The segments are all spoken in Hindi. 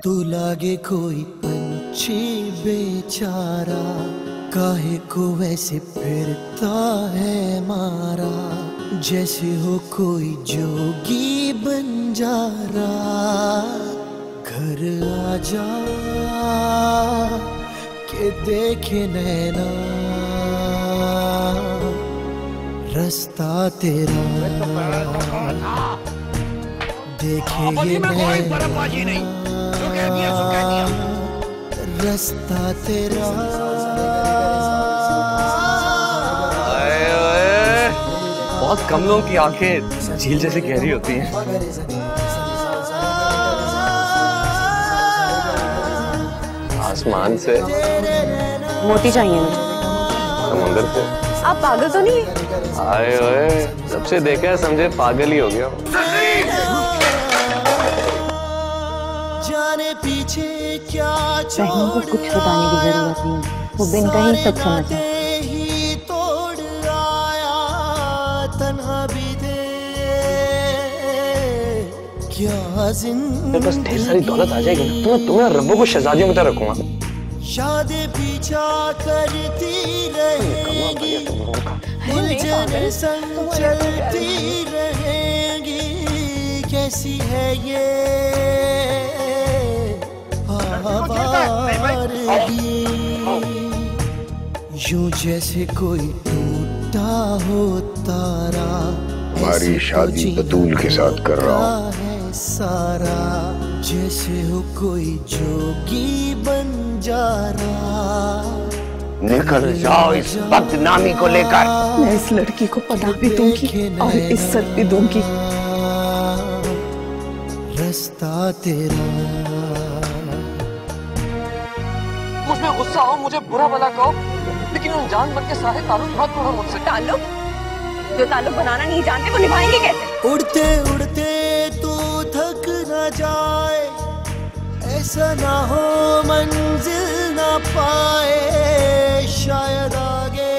तू लागे कोई पंछी बेचारा, काहे को वैसे फिरता है मारा, जैसे हो कोई जोगी बंजारा। घर आजा के देखे नैना रास्ता तेरा, देखे ये नैना रास्ता तेरा। बहुत कम लोगों की आंखें झील जैसे गहरी होती हैं। आसमान से मोती चाहिए मुझे। समुंदर से। आप पागल तो नहीं? आए ओए, जब से देखा है समझे पागल ही हो गया। जाने पीछे क्या बहनों को कुछ बताने की जरूरत नहीं, वो बिन कहीं सब समझ ही तोड़ आया तन्हा भी दे क्या जिंदगी। बस ढेर सारी दौलत आ जाएगी ना, तुम्हें रब्बों को शहजादियों की तरह रखूंगा। यादें पीछा करती रहेंगी, मुझे संग चलती रहेंगी। कैसी है ये आवारगी, यूं जैसे कोई टूटा हो तारा। हमारी शादी बतूल के साथ कर रहा हूँ सारा, जैसे हो कोई जोगी बंजारा। निकल जाओ इस बदनामी को लेकर। मैं इस लड़की को पनाह भी दूंगी और इज्जत भी दूंगी। रास्ता तेरा। मुझमें गुस्सा हो, मुझे बुरा भला कहो, लेकिन उन जान मन के सारे ताल्लुक मत तोड़ो मुझसे। ताल्लुक? जो ताल्लुक बनाना नहीं जानते वो निभाएंगे कैसे? उड़ते उड़ते तू थक न जाए, ऐसा ना हो मंजिल ना पाए। शायद आगे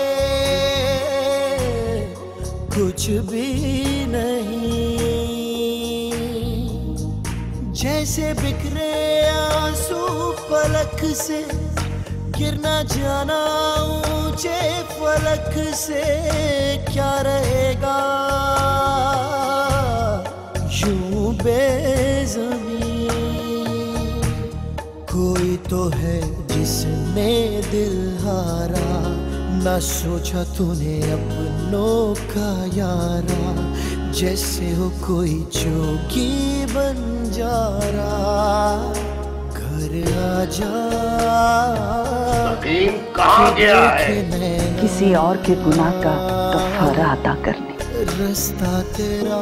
कुछ भी नहीं, जैसे बिखरे आंसू पलक से, गिरना जाना ऊंचे फलक से। क्या रहेगा यूं बेज़मीं, कोई तो है जिसने दिल हारा। ना सोचा तूने अपनों का यारा, जैसे हो कोई जोगी बंजारा। घर आजा कहाँ गया है? किसी और के गुनाह का कफारा अदा करने। रास्ता तेरा।